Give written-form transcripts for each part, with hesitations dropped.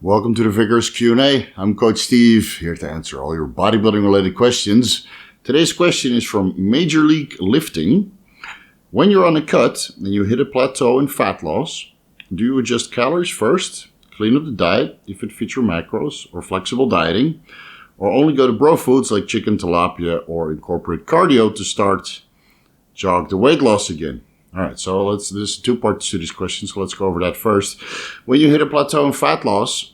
Welcome to the Vigorous Q&A. I'm Coach Steve, here to answer all your bodybuilding related questions. Today's question is from Major League Lifting. When you're on a cut and you hit a plateau in fat loss, do you adjust calories first, clean up the diet if it fits your macros, or flexible dieting, or only go to bro foods like chicken, tilapia, or incorporate cardio to start jog the weight loss again? All right, so there's two parts to this question, so let's go over that first. When you hit a plateau in fat loss,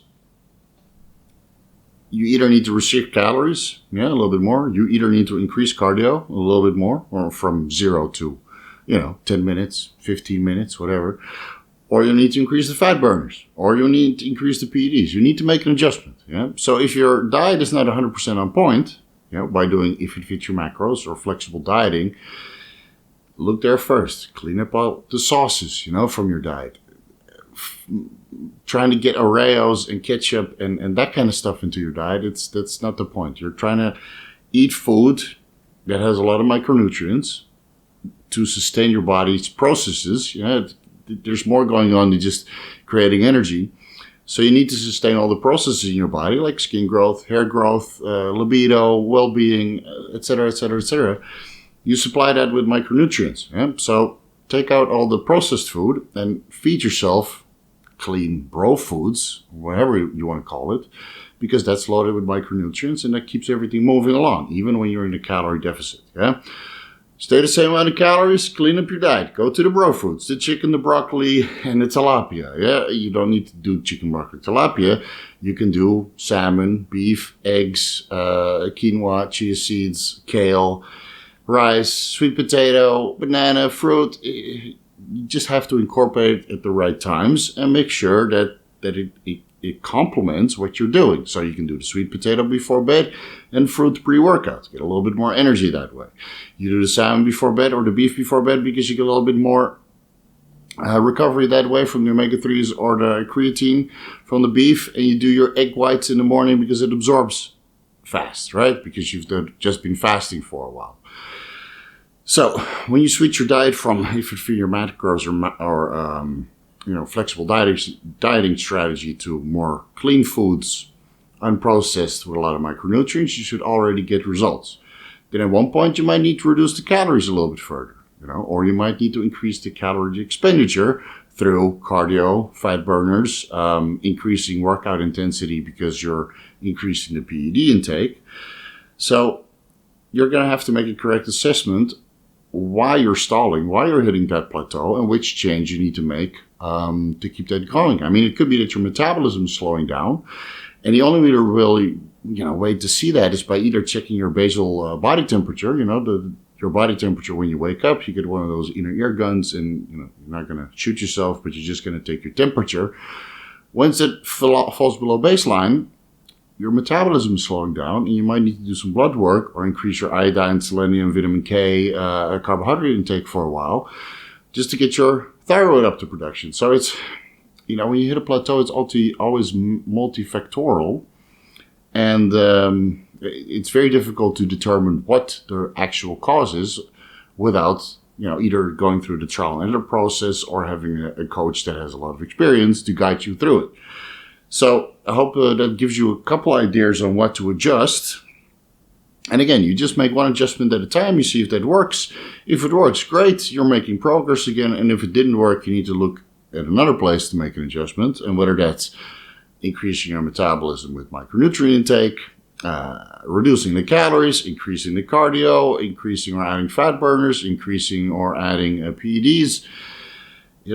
you either need to restrict calories, a little bit more. You either need to increase cardio a little bit more, or from 0 to, 10 minutes, 15 minutes, whatever. Or you need to increase the fat burners, or you need to increase the PEDs. You need to make an adjustment. So if your diet is not 100% on point, by doing if it fits your macros or flexible dieting, look there first. Clean up all the sauces, from your diet. Trying to get Oreos and ketchup and that kind of stuff into your diet, that's not the point. You're trying to eat food that has a lot of micronutrients to sustain your body's processes. There's more going on than just creating energy. So you need to sustain all the processes in your body, like skin growth, hair growth, libido, well-being, etc., etc., etc. You supply that with micronutrients. So take out all the processed food and feed yourself clean bro foods, whatever you want to call it, because that's loaded with micronutrients and that keeps everything moving along, even when you're in a calorie deficit. Stay the same amount of calories, clean up your diet. Go to the bro foods, the chicken, the broccoli, and the tilapia. You don't need to do chicken, broccoli, tilapia. You can do salmon, beef, eggs, quinoa, chia seeds, kale, rice, sweet potato, banana, fruit. You just have to incorporate it at the right times and make sure that it complements what you're doing. So you can do the sweet potato before bed and fruit pre-workout. Get a little bit more energy that way. You do the salmon before bed or the beef before bed because you get a little bit more recovery that way from the omega-3s or the creatine from the beef. And you do your egg whites in the morning because it absorbs fast, right? Because you've just been fasting for a while. So when you switch your diet from if it fits your macros or flexible dieting strategy to more clean foods, unprocessed with a lot of micronutrients, you should already get results. Then at one point you might need to reduce the calories a little bit further, or you might need to increase the calorie expenditure through cardio, fat burners, increasing workout intensity because you're increasing the PED intake. So you're going to have to make a correct assessment why you're stalling, why you're hitting that plateau, and which change you need to make to keep that going. I mean, it could be that your metabolism is slowing down, and the only way to really, way to see that is by either checking your basal body temperature. Your body temperature when you wake up. You get one of those inner ear guns, and you're not going to shoot yourself, but you're just going to take your temperature. Once it falls below baseline, your metabolism is slowing down, and you might need to do some blood work or increase your iodine, selenium, vitamin K, carbohydrate intake for a while, just to get your thyroid up to production. So it's, when you hit a plateau, it's always multifactorial, and it's very difficult to determine what the actual cause is without, either going through the trial and error process or having a coach that has a lot of experience to guide you through it. So I hope that gives you a couple ideas on what to adjust. And again, you just make one adjustment at a time. You see if that works. If it works, great. You're making progress again. And if it didn't work, you need to look at another place to make an adjustment. And whether that's increasing your metabolism with micronutrient intake, reducing the calories, increasing the cardio, increasing or adding fat burners, increasing or adding PEDs, it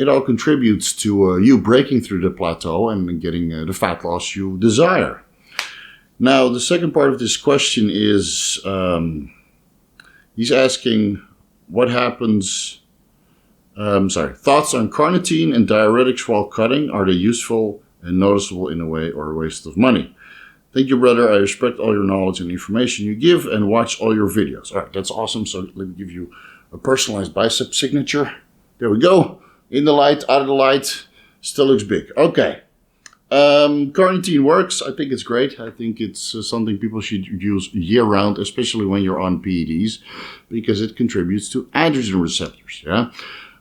all contributes to you breaking through the plateau and getting the fat loss you desire. Now, the second part of this question is, he's asking what happens, thoughts on carnitine and diuretics while cutting. Are they useful and noticeable in a way or a waste of money? Thank you, brother. I respect all your knowledge and information you give and watch all your videos. All right, that's awesome. So let me give you a personalized bicep signature. There we go. In the light, out of the light, still looks big. Okay. Carnitine works. I think it's great. I think it's something people should use year-round, especially when you're on PEDs, because it contributes to androgen receptors.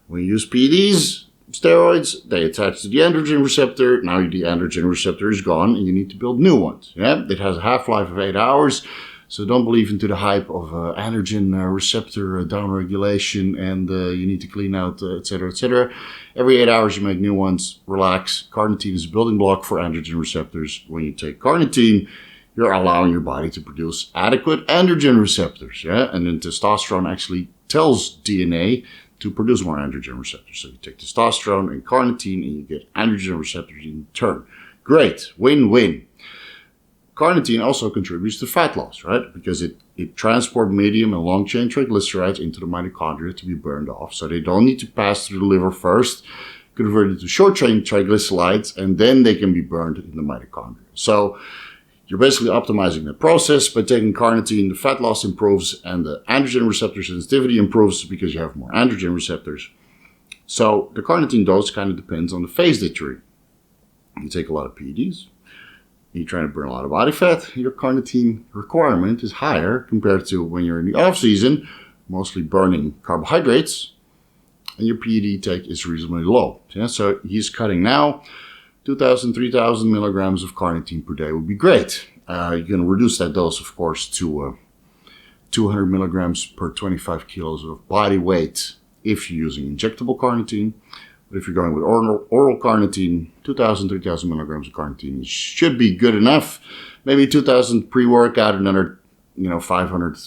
When you use PEDs, Steroids, they attach to the androgen receptor. Now the androgen receptor is gone and you need to build new ones. Yeah, it has a half-life of 8 hours. So don't believe into the hype of androgen receptor downregulation and you need to clean out, etc., etc. Every 8 hours you make new ones. Relax. Carnitine is a building block for androgen receptors. When you take carnitine, you're allowing your body to produce adequate androgen receptors. Yeah, and then testosterone actually tells DNA to produce more androgen receptors. So you take testosterone and carnitine and you get androgen receptors in turn. Great. Win-win. Carnitine also contributes to fat loss, right? Because it transports medium and long-chain triglycerides into the mitochondria to be burned off. So they don't need to pass through the liver first, convert it to short-chain triglycerides, and then they can be burned in the mitochondria. So you're basically optimizing the process. By taking carnitine, the fat loss improves and the androgen receptor sensitivity improves because you have more androgen receptors. So the carnitine dose kind of depends on the phase that you're in. You take a lot of PEDs, you're trying to burn a lot of body fat, your carnitine requirement is higher compared to when you're in the off season, mostly burning carbohydrates, and your PED take is reasonably low. Yeah, so he's cutting now. 2,000, 3,000 milligrams of carnitine per day would be great. You can reduce that dose, of course, to 200 milligrams per 25 kilos of body weight if you're using injectable carnitine. But if you're going with oral carnitine, 2,000, 3,000 milligrams of carnitine should be good enough. Maybe 2,000 pre-workout, another 500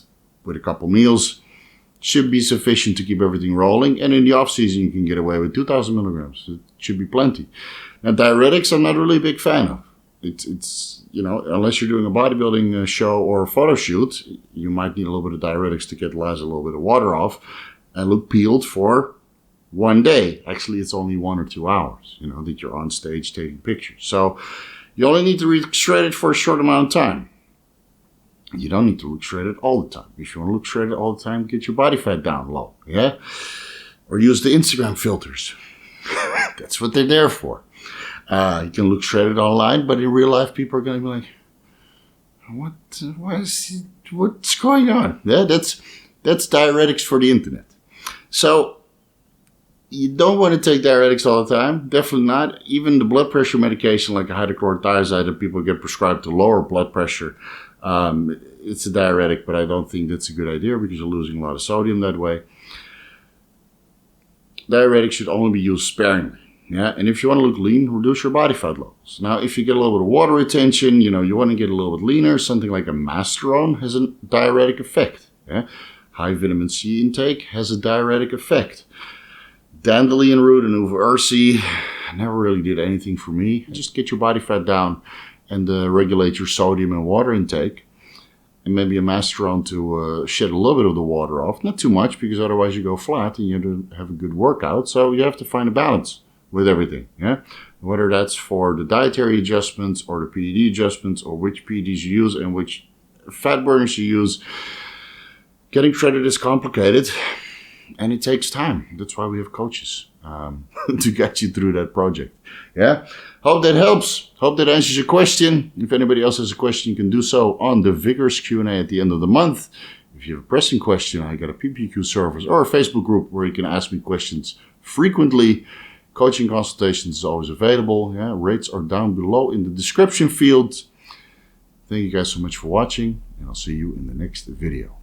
with a couple meals should be sufficient to keep everything rolling. And in the off season, you can get away with 2,000 milligrams. It should be plenty. Now, diuretics, I'm not really a big fan of. It's unless you're doing a bodybuilding show or a photo shoot, you might need a little bit of diuretics to get the last a little bit of water off and look peeled for 1 day. Actually, it's only 1 or 2 hours, that you're on stage taking pictures. So you only need to look shredded for a short amount of time. You don't need to look shredded all the time. If you want to look shredded all the time, get your body fat down low, yeah? Or use the Instagram filters. That's what they're there for. You can look shredded online, but in real life, people are going to be like, what's going on? Yeah, that's diuretics for the internet. So you don't want to take diuretics all the time. Definitely not. Even the blood pressure medication like a hydrochlorothiazide that people get prescribed to lower blood pressure, it's a diuretic, but I don't think that's a good idea because you're losing a lot of sodium that way. Diuretics should only be used sparingly. Yeah, and if you want to look lean, reduce your body fat levels. Now, if you get a little bit of water retention, you want to get a little bit leaner, something like a masterone has a diuretic effect. Yeah? High vitamin C intake has a diuretic effect. Dandelion root and uva ursi never really did anything for me. Just get your body fat down and regulate your sodium and water intake. And maybe a masterone to shed a little bit of the water off. Not too much, because otherwise you go flat and you don't have a good workout. So you have to find a balance with everything. Yeah, whether that's for the dietary adjustments or the PED adjustments or which PEDs you use and which fat burners you use. Getting shredded is complicated. And it takes time. That's why we have coaches to get you through that project. Yeah. Hope that helps. Hope that answers your question. If anybody else has a question, you can do so on the Vigorous Q&A at the end of the month. If you have a pressing question, I got a PPQ service or a Facebook group where you can ask me questions frequently. Coaching consultations is always available. Yeah. Rates are down below in the description field. Thank you guys so much for watching, and I'll see you in the next video.